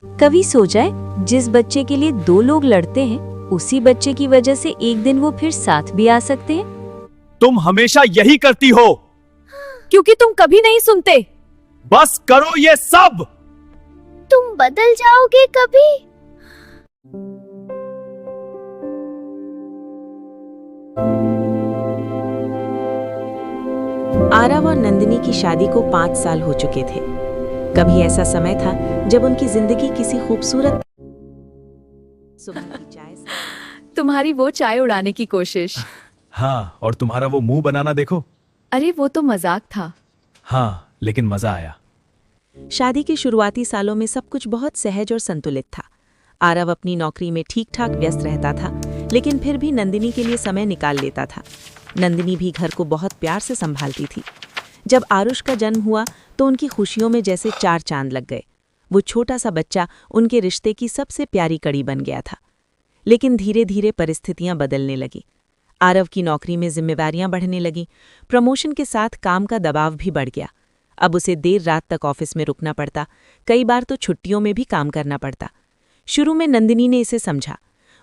कभी सोचा है जिस बच्चे के लिए दो लोग लड़ते हैं उसी बच्चे की वजह से एक दिन वो फिर साथ भी आ सकते हैं। तुम हमेशा यही करती हो। क्योंकि तुम कभी नहीं सुनते। बस करो ये सब। तुम बदल जाओगे कभी? आरव और नंदिनी की शादी को 5 साल हो चुके थे। कभी ऐसा समय था जब उनकी जिंदगी किसी खूबसूरत सुबह की चाय से तुम्हारी वो चाय उड़ाने की कोशिश। हाँ, और तुम्हारा वो मुंह बनाना देखो। अरे वो तो मजाक था। हाँ, लेकिन मजा आया। शादी के शुरुआती सालों में सब कुछ बहुत सहज और संतुलित था। आरव अपनी नौकरी में ठीक ठाक व्यस्त रहता था, लेकिन फिर भी नंदिनी के लिए समय निकाल लेता था। नंदिनी भी घर को बहुत प्यार से संभालती थी। जब आरुष का जन्म हुआ तो उनकी खुशियों में जैसे 4 चांद लग गए। वो छोटा सा बच्चा उनके रिश्ते की सबसे प्यारी कड़ी बन गया था। लेकिन धीरे धीरे परिस्थितियां बदलने लगी। आरव की नौकरी में जिम्मेवारियां बढ़ने लगीं। प्रमोशन के साथ काम का दबाव भी बढ़ गया। अब उसे देर रात तक ऑफिस में रुकना पड़ता, कई बार तो छुट्टियों में भी काम करना पड़ता। शुरू में नंदिनी ने इसे समझा।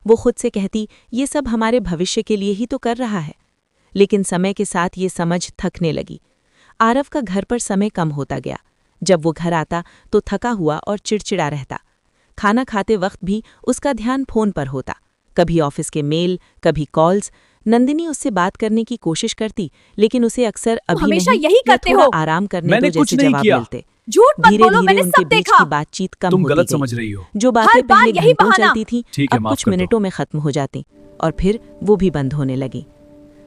वो खुद से कहती, ये सब हमारे भविष्य के लिए ही तो कर रहा है। लेकिन समय के साथ ये समझ थकने लगी। आरव का घर पर समय कम होता गया। जब वो घर आता तो थका हुआ और चिड़चिड़ा रहता। खाना खाते वक्त भी उसका ध्यान फोन पर होता, कभी ऑफिस के मेल, कभी कॉल्स। नंदिनी उससे बात करने की कोशिश करती, लेकिन उसे अक्सर अभी हमेशा नहीं, यही करते थोड़ा हो। आराम करने मैंने दो कुछ जैसे नहीं जवाब किया। मिलते। झूठ मत धीरे बोलो, धीरे मैंने उनके सब बीच देखा। की बातचीत कम तुम होती गलत गई। समझ रही हो। जो बातें हर बार पहले यही घंटों बहाना। चलती थी, ठीक है, अब माफ कुछ कर दो। मिनटों में खत्म हो जाती, और फिर वो भी बंद होने लगी।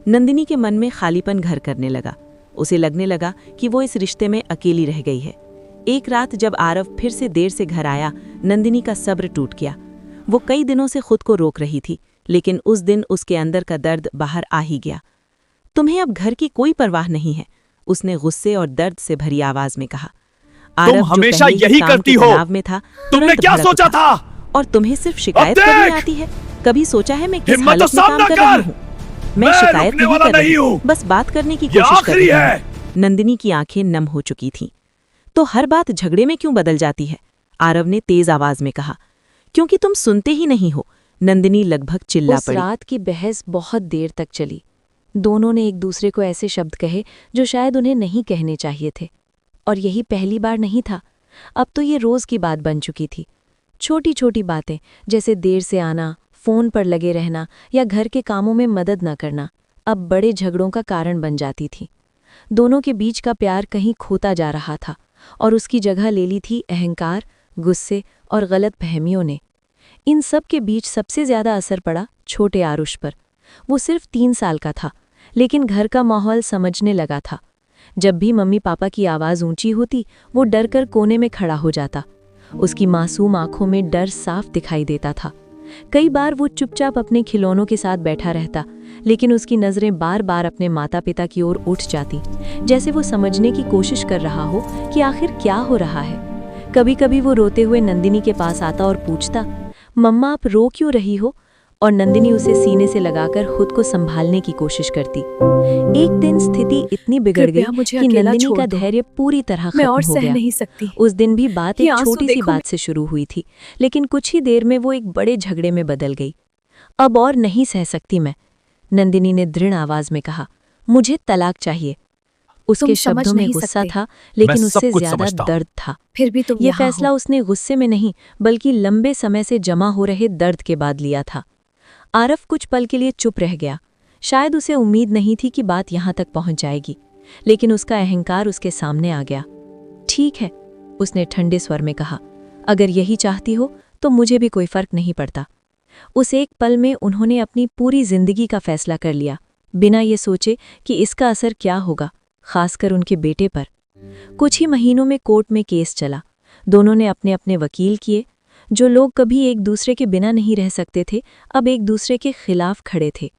नंदिनी के मन में खालीपन घर करने लगा। उसे लगने लगा कि वो इस रिश्ते में अकेली रह गई है। एक रात जब आरव फिर से देर से घर आया, नंदिनी का सब्र टूट गया। वो कई दिनों से खुद को रोक रही थी, लेकिन उस दिन उसके अंदर का दर्द बाहर आ ही गया। तुम्हें अब घर की कोई परवाह नहीं है, उसने गुस्से और दर्द से भरी आवाज में कहा। आरव जो हमेशा पहले ही यही काम करती के हो। तनाव में था, तुमने तुरंत क्या भड़क सोचा उठा। था? और तुम्हें सिर्फ शिकायत अब करनी देख! आती है? कभी सोचा है मैं किस हिम्मत तो हालत में काम सामना कर रही कर! हूँ? मैं मैं शिकायत रुकने नहीं वाला कर रही, नहीं हूँ। बस बात करने की ये कोशिश कर आखिरी रही है। हूँ। नंदिनी की आंखें नम हो चुकी थीं। तो हर बात झगड़े में क्यों बदल जाती है? आरव ने तेज आवाज में कहा। क्योंकि तुम सुनते ही नहीं हो, नंदिनी लगभग चिल्ला उस पड़ी। रात की बहस बहुत देर तक चली। दोनों ने एक दूसरे को ऐसे शब्द कहे जो शायद उन्हें नहीं कहने चाहिए थे। और यही पहली बार नहीं था, अब तो ये रोज की बात बन चुकी थी। छोटी छोटी बातें जैसे देर से आना, फोन पर लगे रहना या घर के कामों में मदद न करना अब बड़े झगड़ों का कारण बन जाती थी। दोनों के बीच का प्यार कहीं खोता जा रहा था और उसकी जगह ले ली थी अहंकार, गुस्से और गलत फहमियों ने। इन सब के बीच सबसे ज्यादा असर पड़ा छोटे आरुष पर। वो सिर्फ 3 साल का था, लेकिन घर का माहौल समझने लगा था। जब भी मम्मी पापा की आवाज़ ऊंची होती, वो डर कर कोने में खड़ा हो जाता। उसकी मासूम आंखों में डर साफ दिखाई देता था। कई बार वो चुपचाप अपने खिलौनों के साथ बैठा रहता, लेकिन उसकी नज़रें बार बार अपने माता पिता की ओर उठ जाती, जैसे वो समझने की कोशिश कर रहा हो कि आखिर क्या हो रहा है। कभी कभी वो रोते हुए नंदिनी के पास आता और पूछता, मम्मा आप रो क्यों रही हो? और नंदिनी उसे सीने से लगाकर खुद को संभालने की कोशिश करती। एक दिन स्थिति इतनी बिगड़ गई कृपया मुझे कि अकेला नंदिनी छोड़ का दो। धैर्य पूरी तरह मैं खत्म और हो सह गया। नहीं सकती। उस दिन भी बात ये एक आंसू छोटी सी देखो। बात से शुरू हुई थी, लेकिन कुछ ही देर में वो एक बड़े झगड़े में बदल गई। अब और नहीं सह सकती मैं, नंदिनी ने दृढ़ आवाज में कहा। मुझे तलाक चाहिए। उसके तुम समझ शब्दों में नहीं गुस्सा सकते। था, लेकिन मैं सब उससे कुछ ज्यादा समझता हूँ। दर्द था। फिर भी तुम ये यहाँ फैसला हो। उसने गुस्से में नहीं, बल्कि लंबे समय से जमा हो रहे दर्द के बाद लिया था। आरव कुछ पल के लिए चुप रह गया। शायद उसे उम्मीद नहीं थी कि बात यहाँ तक पहुँच जाएगी, लेकिन उसका अहंकार उसके सामने आ गया। ठीक है, उसने ठंडे स्वर में कहा, अगर यही चाहती हो तो मुझे भी कोई फर्क नहीं पड़ता। उस एक पल में उन्होंने अपनी पूरी जिंदगी का फैसला कर लिया, बिना ये सोचे कि इसका असर क्या होगा, खासकर उनके बेटे पर। कुछ ही महीनों में कोर्ट में केस चला। दोनों ने अपने अपने वकील किए। जो लोग कभी एक दूसरे के बिना नहीं रह सकते थे, अब एक दूसरे के खिलाफ खड़े थे।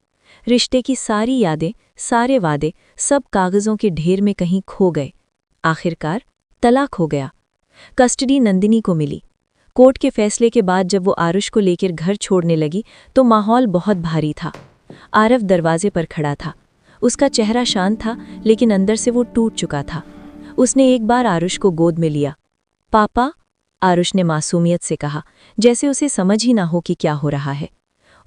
रिश्ते की सारी यादें, सारे वादे, सब कागजों के ढेर में कहीं खो गए। आखिरकार तलाक हो गया। कस्टडी नंदिनी को मिली। कोर्ट के फैसले के बाद जब वो आरुष को लेकर घर छोड़ने लगी तो माहौल बहुत भारी था। आरव दरवाजे पर खड़ा था। उसका चेहरा शांत था, लेकिन अंदर से वो टूट चुका था। उसने एक बार आरुष को गोद में लिया। पापा, आरुष ने मासूमियत से कहा, जैसे उसे समझ ही ना हो कि क्या हो रहा है।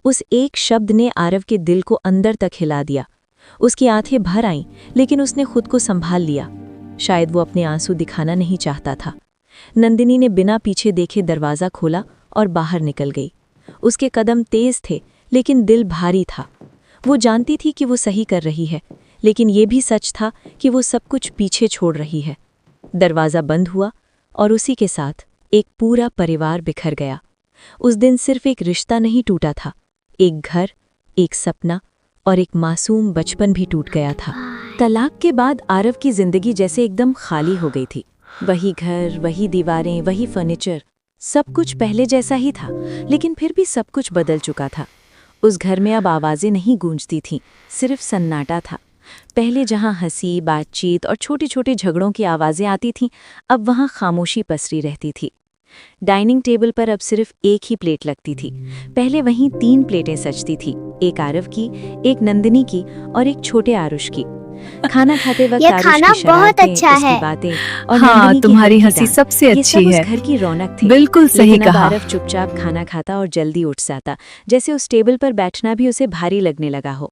उस एक शब्द ने आरव के दिल को अंदर तक हिला दिया। उसकी आंखें भर आईं, लेकिन उसने खुद को संभाल लिया। शायद वो अपने आंसू दिखाना नहीं चाहता था। नंदिनी ने बिना पीछे देखे दरवाज़ा खोला और बाहर निकल गई। उसके कदम तेज थे, लेकिन दिल भारी था। वो जानती थी कि वो सही कर रही है, लेकिन ये भी सच था कि वो सब कुछ पीछे छोड़ रही है। दरवाज़ा बंद हुआ और उसी के साथ एक पूरा परिवार बिखर गया। उस दिन सिर्फ एक रिश्ता नहीं टूटा था, एक घर, एक सपना और एक मासूम बचपन भी टूट गया था। तलाक के बाद आरव की जिंदगी जैसे एकदम खाली हो गई थी। वही घर, वही दीवारें, वही फर्नीचर, सब कुछ पहले जैसा ही था, लेकिन फिर भी सब कुछ बदल चुका था। उस घर में अब आवाज़ें नहीं गूंजती थीं, सिर्फ सन्नाटा था। पहले जहाँ हंसी, बातचीत और छोटे छोटे झगड़ों की आवाज़ें आती थीं, अब वहाँ खामोशी पसरी रहती थी। डाइनिंग टेबल पर अब सिर्फ एक ही प्लेट लगती थी। पहले वहीं 3 प्लेटें सजती थी, एक आरव की, एक नंदिनी की और एक छोटे आरुष की। खाना खाते वक्त ये आरुष खाना की बहुत शरारतें, अच्छा उसकी है। बातें और हाँ, नंदिनी की तुम्हारी हल्की हंसी डांट, सबसे ये अच्छी सब है। उस घर की रौनक थी। बिल्कुल सही लेकिन अब कहा। आरव चुपचाप खाना खाता और जल्दी उठ जाता, जैसे उस टेबल पर बैठना भी उसे भारी लगने लगा हो।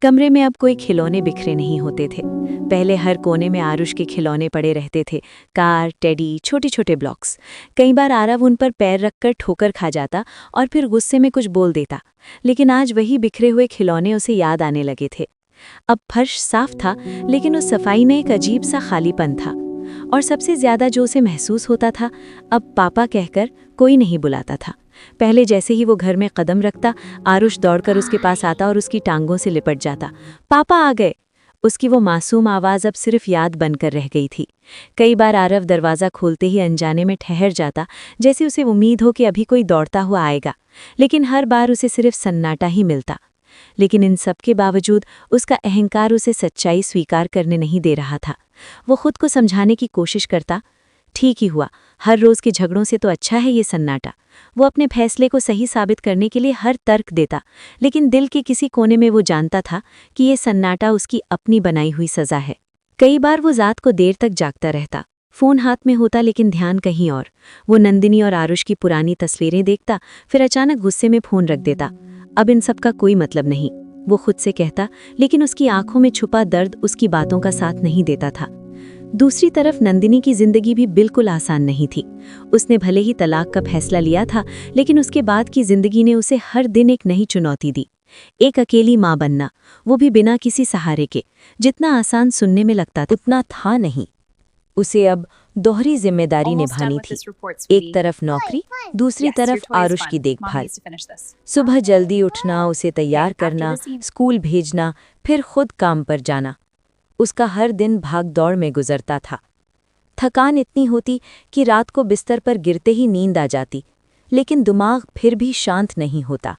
कमरे में अब कोई खिलौने बिखरे नहीं होते थे। पहले हर कोने में आरुष के खिलौने पड़े रहते थे, कार, टेडी, छोटे छोटे ब्लॉक्स। कई बार आरव उन पर पैर रखकर ठोकर खा जाता और फिर गुस्से में कुछ बोल देता, लेकिन आज वही बिखरे हुए खिलौने उसे याद आने लगे थे। अब फर्श साफ था, लेकिन उस सफाई में एक अजीब सा खालीपन था। और सबसे ज्यादा जो उसे महसूस होता था, अब पापा कहकर कोई नहीं बुलाता था। पहले जैसे ही वो घर में कदम रखता, आरुष दौड़कर उसके पास आता और उसकी टांगों से लिपट जाता। पापा आ गए। उसकी वो मासूम आवाज़ अब सिर्फ याद बनकर रह गई थी। कई बार आरव दरवाज़ा खोलते ही अनजाने में ठहर जाता, जैसे उसे उम्मीद हो कि अभी कोई दौड़ता हुआ आएगा, लेकिन हर बार उसे सिर्फ सन्नाटा ही मिलता। लेकिन इन सब के बावजूद उसका अहंकार उसे सच्चाई स्वीकार करने नहीं दे रहा था। वो खुद को समझाने की कोशिश करता, ठीक ही हुआ, हर रोज़ के झगड़ों से तो अच्छा है ये सन्नाटा। वो अपने फैसले को सही साबित करने के लिए हर तर्क देता, लेकिन दिल के किसी कोने में वो जानता था कि ये सन्नाटा उसकी अपनी बनाई हुई सज़ा है। कई बार वो रात को देर तक जागता रहता, फ़ोन हाथ में होता लेकिन ध्यान कहीं और। वो नंदिनी और आरुष की पुरानी तस्वीरें देखता, फिर अचानक गुस्से में फ़ोन रख देता। अब इन सब का कोई मतलब नहीं, वो खुद से कहता, लेकिन उसकी आंखों में छुपा दर्द उसकी बातों का साथ नहीं देता था। दूसरी तरफ नंदिनी की जिंदगी भी बिल्कुल आसान नहीं थी। उसने भले ही तलाक का फैसला लिया था, लेकिन उसके बाद की जिंदगी ने उसे हर दिन एक नई चुनौती दी। एक अकेली माँ बनना, वो भी बिना किसी सहारे के। जितना आसान सुनने में लगता था, उतना था नहीं। उसे अब दोहरी जिम्मेदारी निभानी थी, एक तरफ नौकरी, दूसरी तरफ आरुष की देखभाल। सुबह जल्दी उठना, उसे तैयार करना, स्कूल भेजना, फिर खुद काम पर जाना। उसका हर दिन भाग दौड़ में गुजरता था। थकान इतनी होती कि रात को बिस्तर पर गिरते ही नींद आ जाती, लेकिन दिमाग फिर भी शांत नहीं होता।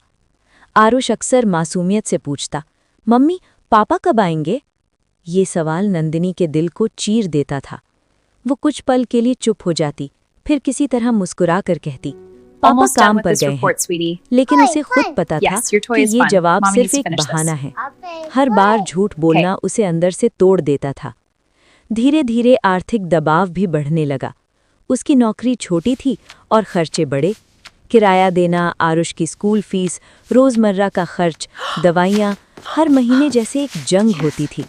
आरुष अक्सर मासूमियत से पूछता, मम्मी पापा कब आएंगे? ये सवाल नंदिनी के दिल को चीर देता था। वो कुछ पल के लिए चुप हो जाती, फिर किसी तरह मुस्कुरा कर कहती, पापा काम पर गए हैं। लेकिन उसे खुद पता था कि ये जवाब सिर्फ एक बहाना है। हर बार झूठ बोलना उसे अंदर से तोड़ देता था। धीरे धीरे आर्थिक दबाव भी बढ़ने लगा। उसकी नौकरी छोटी थी और खर्चे बड़े। किराया देना, आरुष की स्कूल फीस, रोज़मर्रा का खर्च, दवाइयाँ, हर महीने जैसे एक जंग होती थी।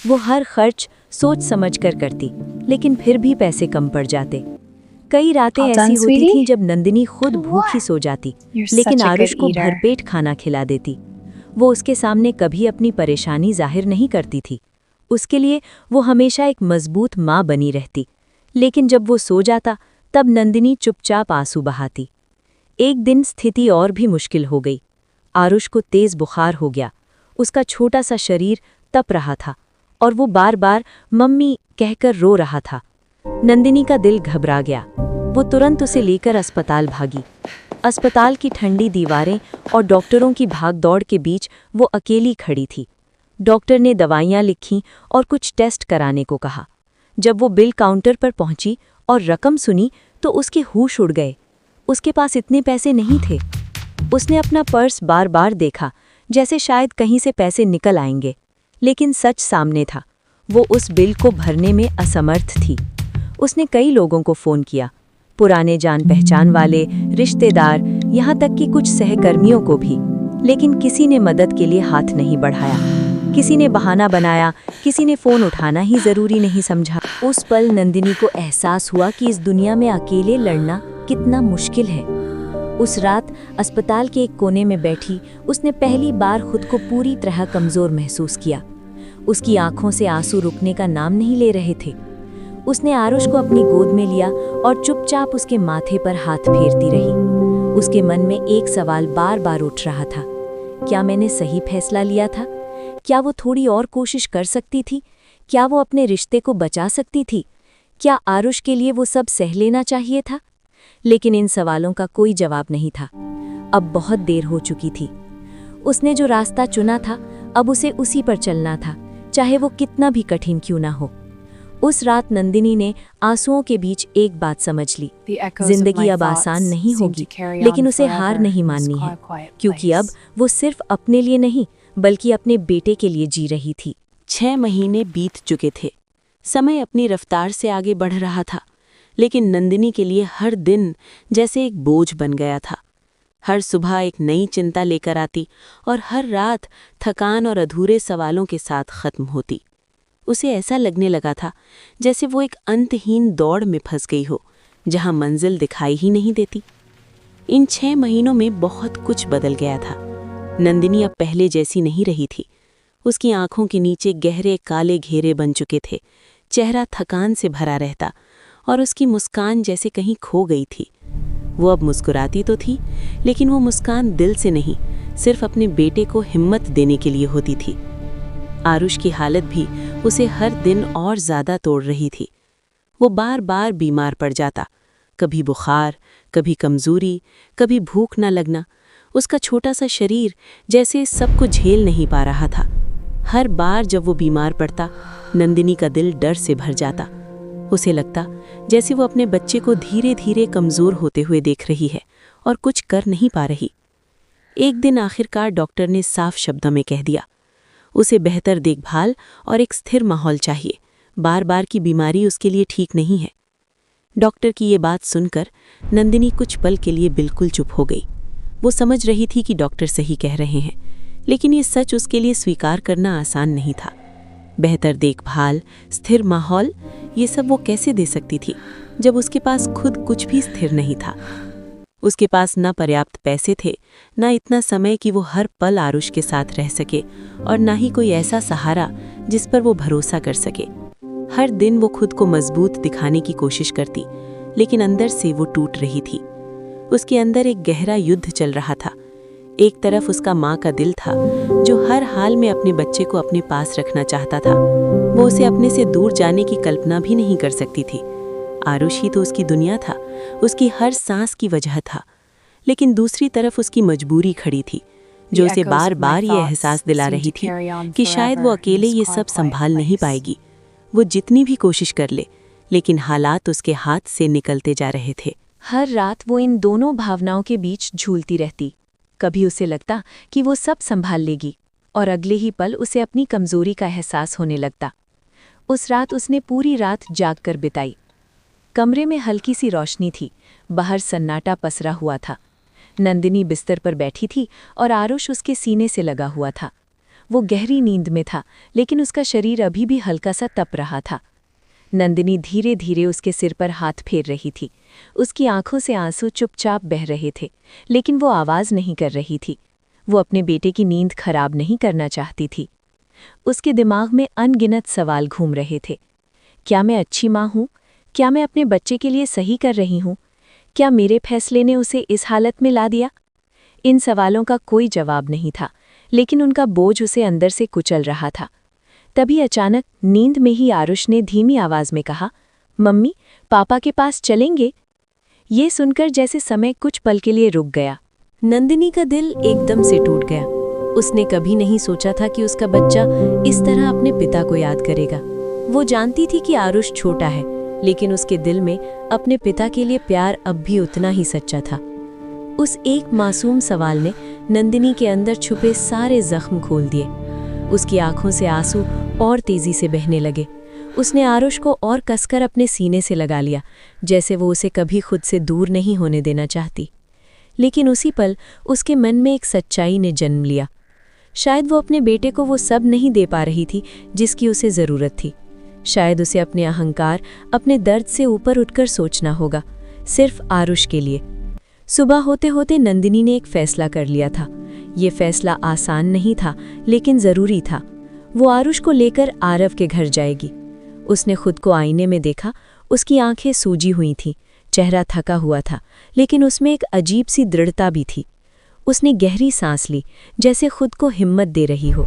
वो हर खर्च सोच समझ कर करती, लेकिन फिर भी पैसे कम पड़ जाते। कई रातें ऐसी होती थीं जब नंदिनी खुद भूखी सो जाती, लेकिन आरुष को भरपेट खाना खिला देती। वो उसके सामने कभी अपनी परेशानी जाहिर नहीं करती थी। उसके लिए वो हमेशा एक मजबूत माँ बनी रहती। लेकिन जब वो सो जाता, तब नंदिनी चुपचाप आंसू बहाती। एक दिन स्थिति और भी मुश्किल हो गई। आरुष को तेज बुखार हो गया। उसका छोटा सा शरीर तप रहा था और वो बार बार मम्मी कहकर रो रहा था। नंदिनी का दिल घबरा गया। वो तुरंत उसे लेकर अस्पताल भागी। अस्पताल की ठंडी दीवारें और डॉक्टरों की भागदौड़ के बीच वो अकेली खड़ी थी। डॉक्टर ने दवाइयाँ लिखीं और कुछ टेस्ट कराने को कहा। जब वो बिल काउंटर पर पहुंची और रकम सुनी तो उसके होश उड़ गए। उसके पास इतने पैसे नहीं थे। उसने अपना पर्स बार बार देखा, जैसे शायद कहीं से पैसे निकल आएंगे, लेकिन सच सामने था। वो उस बिल को भरने में असमर्थ थी। उसने कई लोगों को फ़ोन किया, पुराने जान पहचान वाले, रिश्तेदार, यहाँ तक कि कुछ सहकर्मियों को भी। लेकिन किसी ने मदद के लिए हाथ नहीं बढ़ाया। किसी ने बहाना बनाया, किसी ने फ़ोन उठाना ही ज़रूरी नहीं समझा। उस पल नंदिनी को एहसास हुआ कि इस दुनिया में अकेले लड़ना कितना मुश्किल है। उस रात अस्पताल के एक कोने में बैठी उसने पहली बार खुद को पूरी तरह कमज़ोर महसूस किया। उसकी आंखों से आंसू रुकने का नाम नहीं ले रहे थे। उसने आरुष को अपनी गोद में लिया और चुपचाप उसके माथे पर हाथ फेरती रही। उसके मन में एक सवाल बार बार उठ रहा था, क्या मैंने सही फैसला लिया था? क्या वो थोड़ी और कोशिश कर सकती थी? क्या वो अपने रिश्ते को बचा सकती थी? क्या आरुष के लिए वो सब सह लेना चाहिए था? लेकिन इन सवालों का कोई जवाब नहीं था। अब बहुत देर हो चुकी थी। उसने जो रास्ता चुना था अब उसे उसी पर चलना था, चाहे वो कितना भी कठिन क्यों ना हो। उस रात नंदिनी ने आंसुओं के बीच एक बात समझ ली, जिंदगी अब आसान नहीं होगी, लेकिन उसे हार नहीं माननी है, क्योंकि अब वो सिर्फ अपने लिए नहीं बल्कि अपने बेटे के लिए जी रही थी। 6 महीने बीत चुके थे। समय अपनी रफ्तार से आगे बढ़ रहा था, लेकिन नंदिनी के लिए हर दिन जैसे एक बोझ बन गया था। हर सुबह एक नई चिंता लेकर आती और हर रात थकान और अधूरे सवालों के साथ खत्म होती। उसे ऐसा लगने लगा था जैसे वो एक अंतहीन दौड़ में फंस गई हो, जहां मंजिल दिखाई ही नहीं देती। इन 6 महीनों में बहुत कुछ बदल गया था। नंदिनी अब पहले जैसी नहीं रही थी। उसकी आंखों के नीचे गहरे काले घेरे बन चुके थे, चेहरा थकान से भरा रहता और उसकी मुस्कान जैसे कहीं खो गई थी। वो अब मुस्कुराती तो थी, लेकिन वो मुस्कान दिल से नहीं, सिर्फ अपने बेटे को हिम्मत देने के लिए होती थी। आरुष की हालत भी उसे हर दिन और ज़्यादा तोड़ रही थी। वो बार बार बीमार पड़ जाता, कभी बुखार, कभी कमज़ोरी, कभी भूख न लगना। उसका छोटा सा शरीर जैसे सबको झेल नहीं पा रहा था। हर बार जब वो बीमार पड़ता, नंदिनी का दिल डर से भर जाता। उसे लगता जैसे वो अपने बच्चे को धीरे धीरे कमज़ोर होते हुए देख रही है और कुछ कर नहीं पा रही। एक दिन आखिरकार डॉक्टर ने साफ शब्दों में कह दिया, उसे बेहतर देखभाल और एक स्थिर माहौल चाहिए। बार बार की बीमारी उसके लिए ठीक नहीं है। डॉक्टर की ये बात सुनकर नंदिनी कुछ पल के लिए बिल्कुल चुप हो गई। वो समझ रही थी कि डॉक्टर सही कह रहे हैं, लेकिन ये सच उसके लिए स्वीकार करना आसान नहीं था। बेहतर देखभाल, स्थिर माहौल, ये सब वो कैसे दे सकती थी जब उसके पास खुद कुछ भी स्थिर नहीं था। उसके पास न पर्याप्त पैसे थे, न इतना समय कि वो हर पल आरुष के साथ रह सके, और न ही कोई ऐसा सहारा जिस पर वो भरोसा कर सके। हर दिन वो खुद को मजबूत दिखाने की कोशिश करती, लेकिन अंदर से वो टूट रही थी। उसके अंदर एक गहरा युद्ध चल रहा था। एक तरफ उसका माँ का दिल था, जो हर हाल में अपने बच्चे को अपने पास रखना चाहता था। वो उसे अपने से दूर जाने की कल्पना भी नहीं कर सकती थी। आरुष ही तो उसकी दुनिया था, उसकी हर सांस की वजह था। लेकिन दूसरी तरफ उसकी मजबूरी खड़ी थी, जो उसे बार बार ये एहसास दिला रही थी कि शायद वो अकेले ये सब संभाल नहीं पाएगी। वो जितनी भी कोशिश कर ले, लेकिन हालात उसके हाथ से निकलते जा रहे थे। हर रात वो इन दोनों भावनाओं के बीच झूलती रहती। कभी उसे लगता कि वो सब संभाल लेगी, और अगले ही पल उसे अपनी कमजोरी का एहसास होने लगता। उस रात उसने पूरी रात जाग कर बिताई। कमरे में हल्की सी रोशनी थी, बाहर सन्नाटा पसरा हुआ था। नंदिनी बिस्तर पर बैठी थी और आरुष उसके सीने से लगा हुआ था। वो गहरी नींद में था, लेकिन उसका शरीर अभी भी हल्का सा तप रहा था। नंदिनी धीरे धीरे उसके सिर पर हाथ फेर रही थी। उसकी आंखों से आंसू चुपचाप बह रहे थे, लेकिन वो आवाज़ नहीं कर रही थी। वो अपने बेटे की नींद खराब नहीं करना चाहती थी। उसके दिमाग में अनगिनत सवाल घूम रहे थे। क्या मैं अच्छी माँ हूँ? क्या मैं अपने बच्चे के लिए सही कर रही हूँ? क्या मेरे फैसले ने उसे इस हालत में ला दिया? इन सवालों का कोई जवाब नहीं था, लेकिन उनका बोझ उसे अंदर से कुचल रहा था। तभी अचानक नींद में ही आरुष ने धीमी आवाज में कहा, मम्मी, पापा के पास चलेंगे? ये सुनकर जैसे समय कुछ पल के लिए रुक गया। नंदिनी का दिल एकदम से टूट गया। उसने कभी नहीं सोचा था कि उसका बच्चा इस तरह अपने पिता को याद करेगा। वो जानती थी कि आरुष छोटा है, लेकिन उसके दिल में अपने पिता के लिए प्यार अब भी उतना ही सच्चा था। उस एक मासूम सवाल ने नंदिनी के अंदर छुपे सारे जख्म खोल दिए। उसकी आंखों से आंसू और तेजी से बहने लगे। उसने आरुष को और कसकर अपने सीने से लगा लिया, जैसे वो उसे कभी खुद से दूर नहीं होने देना चाहती। लेकिन उसी पल उसके मन में एक सच्चाई ने जन्म लिया। शायद वो अपने बेटे को वो सब नहीं दे पा रही थी जिसकी उसे ज़रूरत थी। शायद उसे अपने अहंकार, अपने दर्द से ऊपर उठकर सोचना होगा, सिर्फ आरुष के लिए। सुबह होते होते नंदिनी ने एक फैसला कर लिया था। ये फैसला आसान नहीं था, लेकिन ज़रूरी था। वो आरुष को लेकर आरव के घर जाएगी। उसने खुद को आईने में देखा। उसकी आंखें सूजी हुई थीं, चेहरा थका हुआ था, लेकिन उसमें एक अजीब सी दृढ़ता भी थी। उसने गहरी सांस ली, जैसे खुद को हिम्मत दे रही हो।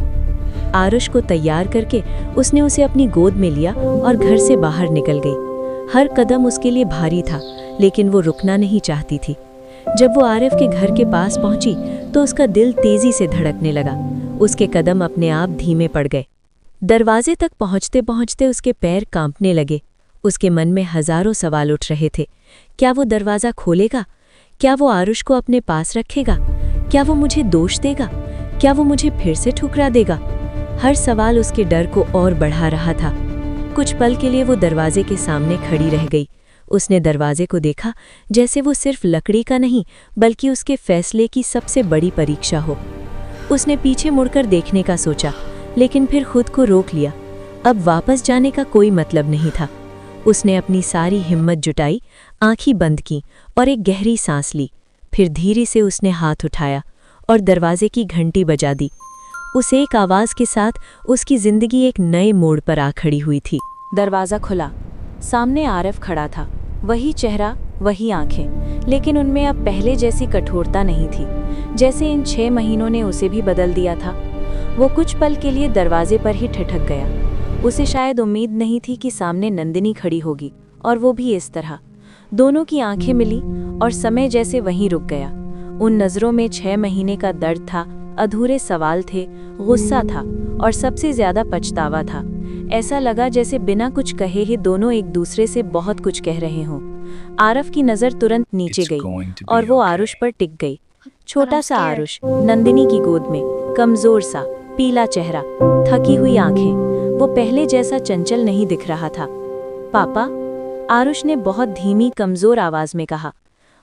आरुष को तैयार करके उसने उसे अपनी गोद में लिया और घर से बाहर निकल गई। हर कदम उसके लिए भारी था, लेकिन वो रुकना नहीं चाहती थी। जब वो आरव के घर के पास पहुंची तो उसका दिल तेजी से धड़कने लगा। उसके कदम अपने आप धीमे पड़ गए। दरवाजे तक पहुंचते पहुंचते उसके पैर कांपने लगे। उसके मन में हजारों सवाल उठ रहे थे। क्या वो दरवाज़ा खोलेगा? क्या वो आरुष को अपने पास रखेगा? क्या वो मुझे दोष देगा? क्या वो मुझे फिर से ठुकरा देगा? हर सवाल उसके डर को और बढ़ा रहा था। कुछ पल के लिए वो दरवाजे के सामने खड़ी रह गई। उसने दरवाजे को देखा, जैसे वो सिर्फ लकड़ी का नहीं, बल्कि उसके फैसले की सबसे बड़ी परीक्षा हो। उसने पीछे मुड़कर देखने का सोचा, लेकिन फिर खुद को रोक लिया। अब वापस जाने का कोई मतलब नहीं था। उसने अपनी सारी हिम्मत जुटाई, आंखें बंद की और एक गहरी सांस ली। फिर धीरे से उसने हाथ उठाया और दरवाजे की घंटी बजा दी। उस एक आवाज़ के साथ उसकी जिंदगी एक नए मोड़ पर आ खड़ी हुई थी। दरवाज़ा खुला। सामने आरव खड़ा था। वही चेहरा, वही आंखें, लेकिन उनमें अब पहले जैसी कठोरता नहीं थी, जैसे इन 6 महीनों ने उसे भी बदल दिया था। वो कुछ पल के लिए दरवाजे पर ही ठिठक गया। उसे शायद उम्मीद नहीं थी कि सामने नंदिनी खड़ी होगी, और वो भी इस तरह। दोनों की आंखें मिली और समय जैसे वहीं रुक गया। उन नज़रों में 6 महीने का दर्द था, अधूरे सवाल थे, गुस्सा था और सबसे ज्यादा पछतावा था। ऐसा लगा जैसे बिना कुछ कहे ही दोनों एक दूसरे से बहुत कुछ कह रहे हों। आरव की नज़र तुरंत नीचे गई और वो आरुष पर टिक गई। छोटा सा आरुष, नंदिनी की गोद में, कमजोर सा, पीला चेहरा, थकी हुई आंखें। वो पहले जैसा चंचल नहीं दिख रहा था। पापा, आरुष ने बहुत धीमी कमजोर आवाज में कहा।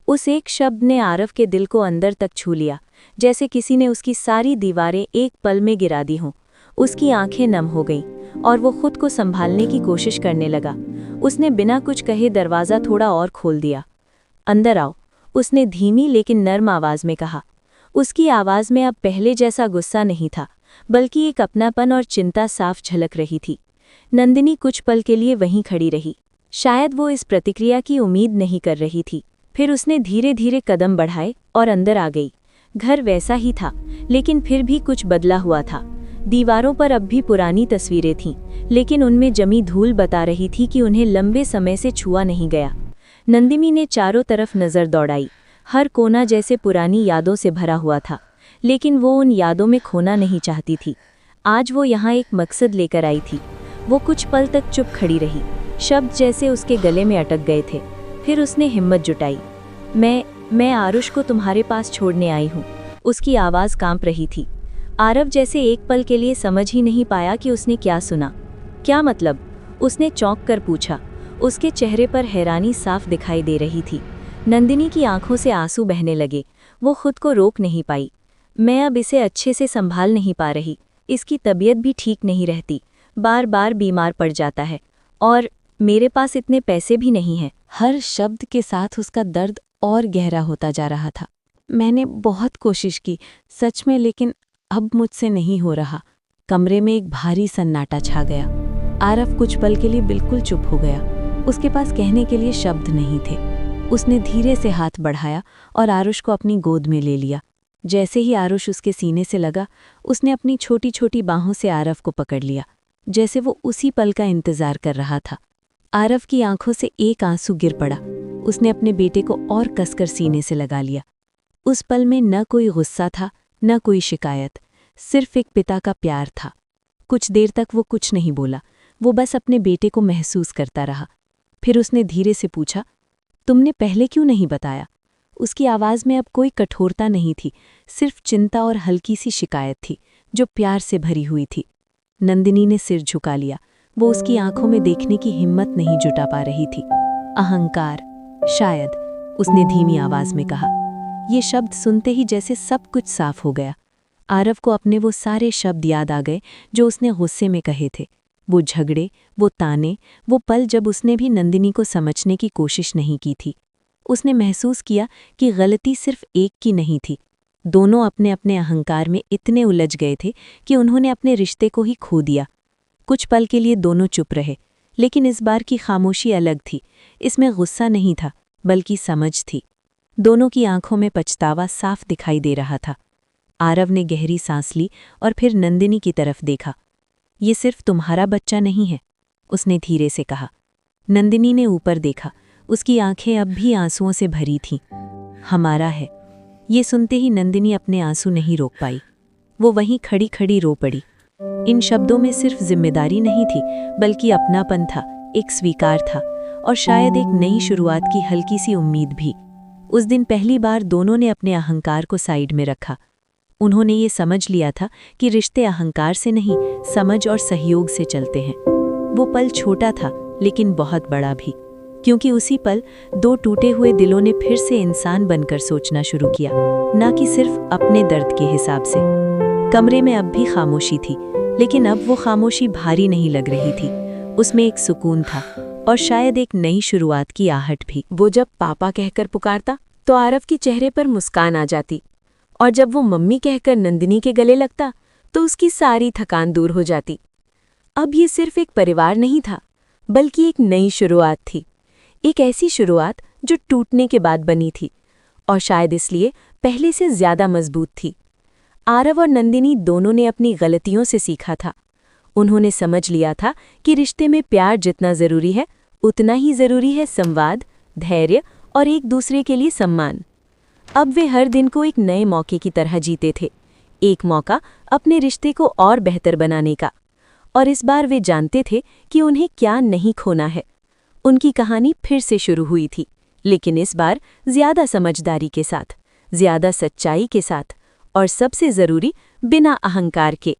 उस एक शब्द ने आरव के दिल को अंदर तक छू लिया, जैसे किसी ने उसकी सारी दीवारें एक पल में गिरा दी हों। उसकी आंखें नम हो गईं और वो खुद को संभालने की कोशिश करने लगा। उसने बिना कुछ कहे दरवाज़ा थोड़ा और खोल दिया। अंदर आओ, उसने धीमी लेकिन नर्म आवाज में कहा। उसकी आवाज में अब पहले जैसा गुस्सा नहीं था, बल्कि एक अपनापन और चिंता साफ झलक रही थी। नंदिनी कुछ पल के लिए वहीं खड़ी रही। शायद वो इस प्रतिक्रिया की उम्मीद नहीं कर रही थी। फिर उसने धीरे धीरे कदम बढ़ाए और अंदर आ गई। घर वैसा ही था, लेकिन फिर भी कुछ बदला हुआ था। दीवारों पर अब भी पुरानी तस्वीरें थीं, लेकिन उनमें जमी धूल बता रही थी कि उन्हें लंबे समय से छुआ नहीं गया। नंदिनी ने चारों तरफ नज़र दौड़ाई। हर कोना जैसे पुरानी यादों से भरा हुआ था, लेकिन वो उन यादों में खोना नहीं चाहती थी। आज वो यहाँ एक मकसद लेकर आई थी। वो कुछ पल तक चुप खड़ी रही, शब्द जैसे उसके गले में अटक गए थे। फिर उसने हिम्मत जुटाई। मैं आरुष को तुम्हारे पास छोड़ने आई हूँ। उसकी आवाज़ कांप रही थी। आरव जैसे एक पल के लिए समझ ही नहीं पाया कि उसने क्या सुना। क्या मतलब? उसने चौंक कर पूछा। उसके चेहरे पर हैरानी साफ दिखाई दे रही थी। नंदिनी की आंखों से आंसू बहने लगे। वो खुद को रोक नहीं पाई। मैं अब इसे अच्छे से संभाल नहीं पा रही। इसकी तबीयत भी ठीक नहीं रहती, बार बार बीमार पड़ जाता है, और मेरे पास इतने पैसे भी नहीं हैं। हर शब्द के साथ उसका दर्द और गहरा होता जा रहा था। मैंने बहुत कोशिश की, सच में, लेकिन अब मुझसे नहीं हो रहा। कमरे में एक भारी सन्नाटा छा गया। आरव कुछ पल के लिए बिल्कुल चुप हो गया। उसके पास कहने के लिए शब्द नहीं थे। उसने धीरे से हाथ बढ़ाया और आरुष को अपनी गोद में ले लिया। जैसे ही आरुष उसके सीने से लगा, उसने अपनी छोटी छोटी बाहों से आरव को पकड़ लिया, जैसे वो उसी पल का इंतजार कर रहा था। आरव की आंखों से एक आंसू गिर पड़ा। उसने अपने बेटे को और कसकर सीने से लगा लिया। उस पल में न कोई गुस्सा था, न कोई शिकायत, सिर्फ एक पिता का प्यार था। कुछ देर तक वो कुछ नहीं बोला। वो बस अपने बेटे को महसूस करता रहा। फिर उसने धीरे से पूछा, तुमने पहले क्यों नहीं बताया? उसकी आवाज़ में अब कोई कठोरता नहीं थी, सिर्फ चिंता और हल्की सी शिकायत थी, जो प्यार से भरी हुई थी। नंदिनी ने सिर झुका लिया। वो उसकी आंखों में देखने की हिम्मत नहीं जुटा पा रही थी। अहंकार, शायद, उसने धीमी आवाज में कहा। ये शब्द सुनते ही जैसे सब कुछ साफ हो गया। आरव को अपने वो सारे शब्द याद आ गए जो उसने गुस्से में कहे थे। वो झगड़े, वो ताने, वो पल जब उसने भी नंदिनी को समझने की कोशिश नहीं की थी। उसने महसूस किया कि गलती सिर्फ एक की नहीं थी। दोनों अपने अपने अहंकार में इतने उलझ गए थे कि उन्होंने अपने रिश्ते को ही खो दिया। कुछ पल के लिए दोनों चुप रहे, लेकिन इस बार की खामोशी अलग थी। इसमें गुस्सा नहीं था, बल्कि समझ थी। दोनों की आंखों में पछतावा साफ दिखाई दे रहा था। आरव ने गहरी सांस ली और फिर नंदिनी की तरफ देखा। ये सिर्फ तुम्हारा बच्चा नहीं है, उसने धीरे से कहा। नंदिनी ने ऊपर देखा। उसकी आंखें अब भी आंसुओं से भरी थीं। हमारा है। ये सुनते ही नंदिनी अपने आंसू नहीं रोक पाई। वो वहीं खड़ी खड़ी रो पड़ी। इन शब्दों में सिर्फ जिम्मेदारी नहीं थी, बल्कि अपनापन था, एक स्वीकार था, और शायद एक नई शुरुआत की हल्की सी उम्मीद भी। उस दिन पहली बार दोनों ने अपने अहंकार को साइड में रखा। उन्होंने ये समझ लिया था कि रिश्ते अहंकार से नहीं, समझ और सहयोग से चलते हैं। वो पल छोटा था, लेकिन बहुत बड़ा भी, क्योंकि उसी पल दो टूटे हुए दिलों ने फिर से इंसान बनकर सोचना शुरू किया, ना कि सिर्फ अपने दर्द के हिसाब से। कमरे में अब भी खामोशी थी, लेकिन अब वो खामोशी भारी नहीं लग रही थी। उसमें एक सुकून था और शायद एक नई शुरुआत की आहट भी। वो जब पापा कहकर पुकारता तो आरव के चेहरे पर मुस्कान आ जाती, और जब वो मम्मी कहकर नंदिनी के गले लगता तो उसकी सारी थकान दूर हो जाती। अब ये सिर्फ एक परिवार नहीं था, बल्कि एक नई शुरुआत थी। एक ऐसी शुरुआत जो टूटने के बाद बनी थी, और शायद इसलिए पहले से ज्यादा मजबूत थी। आरव और नंदिनी दोनों ने अपनी गलतियों से सीखा था। उन्होंने समझ लिया था कि रिश्ते में प्यार जितना जरूरी है, उतना ही जरूरी है संवाद, धैर्य और एक दूसरे के लिए सम्मान। अब वे हर दिन को एक नए मौके की तरह जीते थे, एक मौका अपने रिश्ते को और बेहतर बनाने का। और इस बार वे जानते थे कि उन्हें क्या नहीं खोना है। उनकी कहानी फिर से शुरू हुई थी, लेकिन इस बार ज्यादा समझदारी के साथ, ज्यादा सच्चाई के साथ, और सबसे जरूरी, बिना अहंकार के।